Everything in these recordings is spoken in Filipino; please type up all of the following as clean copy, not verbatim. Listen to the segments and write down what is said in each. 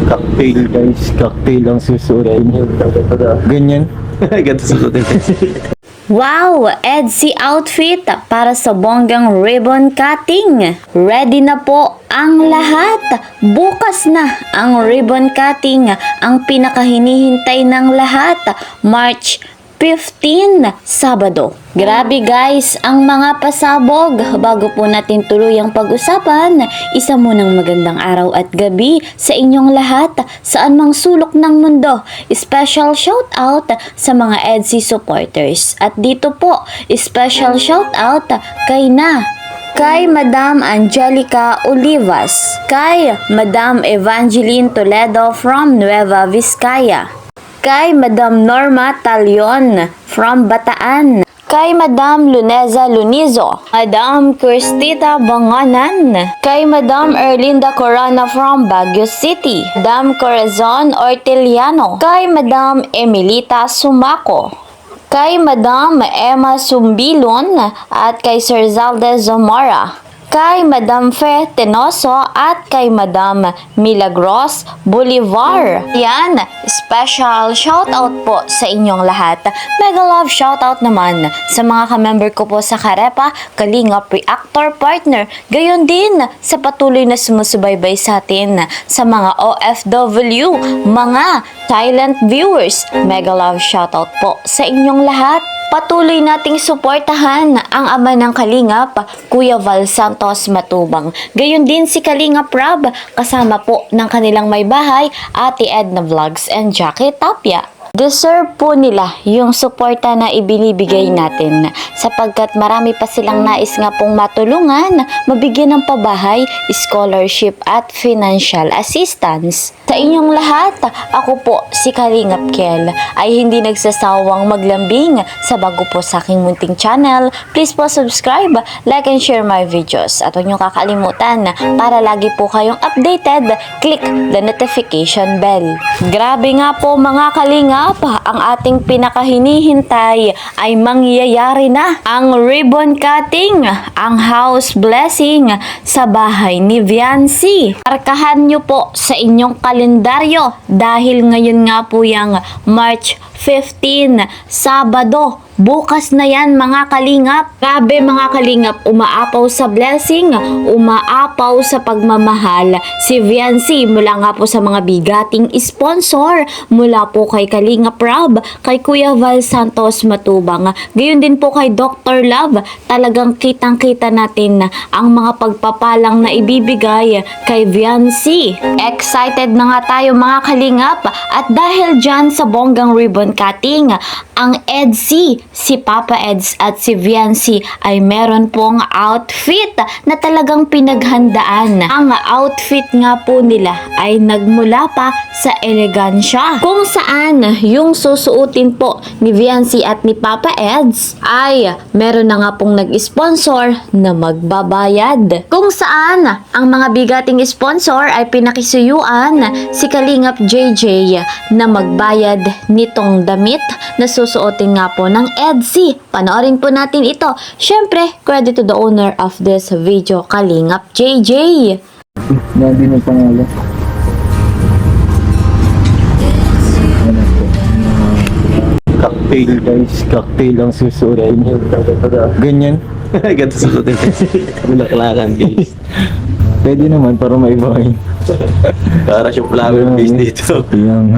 Cocktail guys, cocktail ang susuotin niyo. Ganyan. Ganito susuotin. Wow! EDSI outfit para sa bonggang ribbon cutting. Ready na po ang lahat. Bukas na ang ribbon cutting. Ang pinakahinihintay ng lahat. March 15, Sabado. Grabe guys, ang mga pasabog. Bago po natin tuluyang pag-usapan, isa munang magandang araw at gabi sa inyong lahat, saan mang sulok ng mundo. Special shout out sa mga EDSI supporters. At dito po, special shout out kay Madam Angelica Olivas, kay Madam Evangeline Toledo from Nueva Vizcaya, kay Madam Norma Talion from Bataan, kay Madam Luneza Lunizo, Madam Cristita Banganan, kay Madam Erlinda Corona from Baguio City, Madam Corazon Orteliano, kay Madam Emilita Sumaco, kay Madam Emma Sumbilon at kay Sir Zalde Zamora, kay Madam Fe Tenoso at kay Madam Milagros Bolivar. Yan, special shoutout po sa inyong lahat. Mega love shoutout naman sa mga ka-member ko po sa Karepa, Kalingap Reactor Partner. Gayon din sa patuloy na sumusubaybay sa atin sa mga OFW, mga silent viewers. Mega love shoutout po sa inyong lahat. Patuloy nating suportahan ang ama ng Kalingap, Kuya Val Santos Matubang. Gayon din si Kalingap Rob, kasama po ng kanilang may bahay, Ate Edna Vlogs and Jackie Tapia. Deserve po nila yung suporta na ibinibigay natin sapagkat marami pa silang nais nga pong matulungan, mabigyan ng pabahay, scholarship at financial assistance. Sa inyong lahat, ako po si Kalingap Kel ay hindi nagsasawang maglambing sa bago po sa aking munting channel. Please po subscribe, like and share my videos at huwag niyong kakalimutan para lagi po kayong updated, click the notification bell. Grabe nga po mga Kalingap, ang ating pinakahinihintay ay mangyayari na ang ribbon cutting, ang house blessing sa bahay ni Viancy. Markahan nyo po sa inyong kalendaryo dahil ngayon nga po yung March 15, Sabado. Bukas na yan mga Kalingap. Grabe mga Kalingap, umaapaw sa blessing, umaapaw sa pagmamahal si Viancy mula nga po sa mga bigating sponsor, mula po kay Kalingap Rob, kay Kuya Val Santos Matubang, gayon din po kay Dr. Love. Talagang kitang-kita natin ang mga pagpapalang na ibibigay kay Viancy. Excited na nga tayo mga Kalingap at dahil dyan sa bonggang ribbon cutting, ang EDSI, si Papa Eds at si Viancy ay meron pong outfit na talagang pinaghandaan. Ang outfit nga po nila ay nagmula pa sa elegansya, kung saan yung susuotin po ni Viancy at ni Papa Eds ay meron na nga pong nag-sponsor na magbabayad, kung saan ang mga bigating sponsor ay pinakisuyuan si Kalingap JJ na magbayad nitong damit na susuotin nga po ng EDSI. Panoorin po natin ito. Syempre, credit to the owner of this video, Kalingap JJ. Nandun yung pangalan. Cocktail guys, cocktail ang susuotin niyo. Ganyan. Ganito susuotin. Bulaklakan guys. Pwede naman para maibahin. Para siyang flower face dito. Yung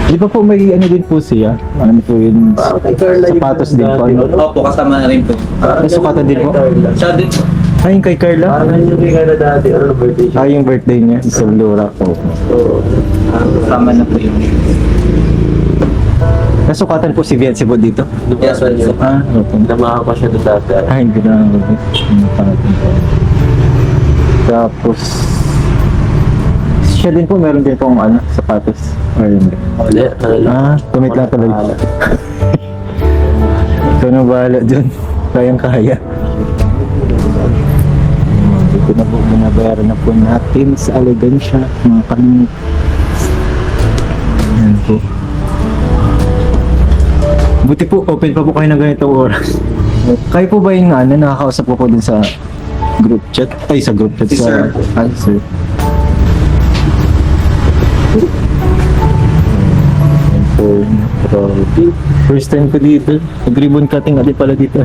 di ba po may ano din po siya? Ano po yun? Sapatos din po. Opo, kasama na rin po. May sukatan din po? Siya din po. Ay, yung kay Carla? Parang yung bigay na dati, birthday siya. Ah, yung birthday niya. Sa Lura po. So, Kasama na po yun. Nasukatan po si Viancy po dito? Yes, well, so, Ah, okay. namaha pa siya doon dati. Ay, hindi na ako. Tapos, siya din po meron din pong ano, sapatos. Or yun. Wala. Ah, tumit lang talaga. Ikaw na bahala dyan. Kayang kaya. Dito na po, binabayaran na po natin sa elegansya, mga kanina. Ayan po. Buti po, open pa po kayo ng ganitong oras. Kayo po ba yung ano, nakakausap ko po din sa group chat? Ay, sa group chat. Si sa, sir. Sir. First time ko dito. Nag-ribbon cutting adi pala dito.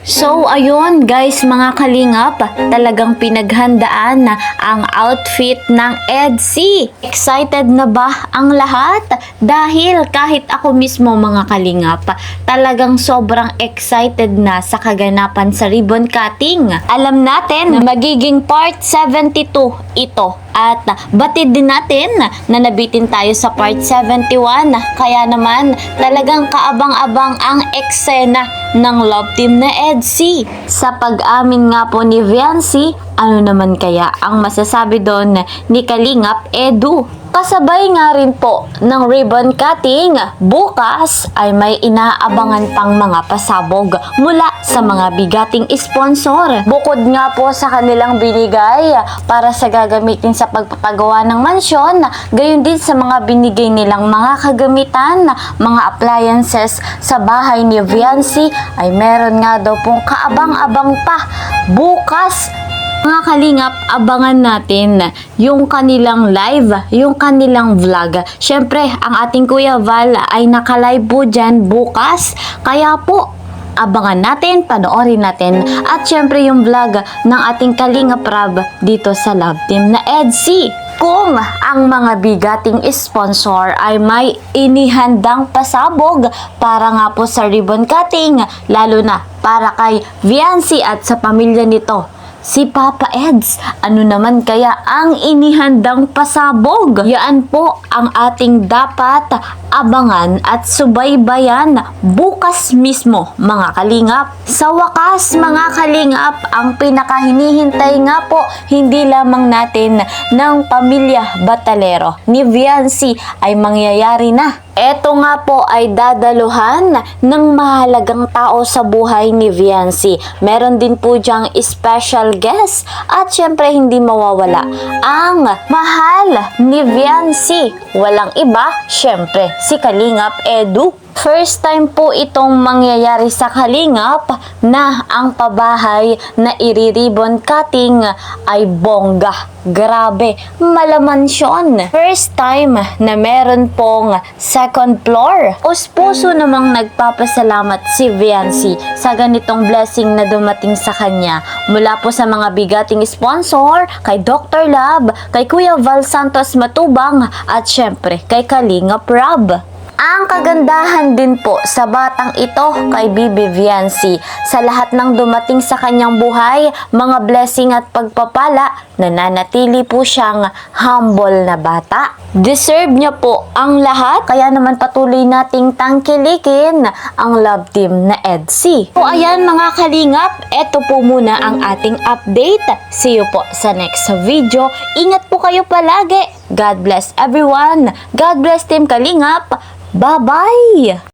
So, ayun guys mga kalingap, talagang pinaghandaan na ang outfit ng EDC. Excited na ba ang lahat? Dahil kahit ako mismo mga kalingap, talagang sobrang excited na sa kaganapan sa ribbon cutting. Alam natin na magiging part 72 ito. At batid din natin na nabitin tayo sa part 71. Kaya naman talagang kaabang-abang ang eksena ng love team na EDC. Sa pag-amin nga po ni Viancy, ano naman kaya ang masasabi doon ni Kalingap Edu? Kasabay nga rin po ng ribbon cutting, bukas ay may inaabangan pang mga pasabog mula sa mga bigating sponsor. Bukod nga po sa kanilang binigay para sa gagamitin sa pagpapagawa ng mansyon, gayon din sa mga binigay nilang mga kagamitan, mga appliances sa bahay ni Viancy, ay meron nga daw pong kaabang-abang pa bukas. Mga kalingap, abangan natin yung kanilang live, yung kanilang vlog. Syempre, ang ating Kuya Val ay naka-live po dyan bukas. Kaya po, abangan natin, panoorin natin. At syempre yung vlog ng ating Kalingap Rab dito sa Love Team na EDC. Kung ang mga bigating sponsor ay may inihandang pasabog para nga po sa ribbon cutting, lalo na para kay Viancy at sa pamilya nito, si Papa Eds, ano naman kaya ang inihandang pasabog? Yan po ang ating dapat abangan at subaybayan bukas mismo mga kalingap. Sa wakas mga kalingap, ang pinakahinihintay nga po hindi lamang natin ng pamilya Batalero ni Viancy ay mangyayari na. Ito nga po ay dadaluhan ng mahalagang tao sa buhay ni Viancy. Meron din po diyang special guest at syempre hindi mawawala ang mahal ni Viancy. Walang iba, syempre si Kalingap Edu. First time po itong mangyayari sa Kalingap na ang pabahay na i-ribbon cutting ay bongga. Grabe, malamansyon. First time na meron pong second floor. Puso namang nagpapasalamat si Viancy sa ganitong blessing na dumating sa kanya. Mula po sa mga bigating sponsor, kay Dr. Love, kay Kuya Val Santos Matubang, at syempre kay Kalingap Rab. Ang kagandahan din po sa batang ito kay Bibi Viancy, sa lahat ng dumating sa kanyang buhay, mga blessing at pagpapala, nananatili po siyang humble na bata. Deserve niya po ang lahat, kaya naman patuloy nating tangkilikin ang love team na EDC. So ayan mga kalingap, eto po muna ang ating update. See you po sa next video. Ingat po kayo palagi. God bless everyone. God bless Team Kalingap. Bye-bye!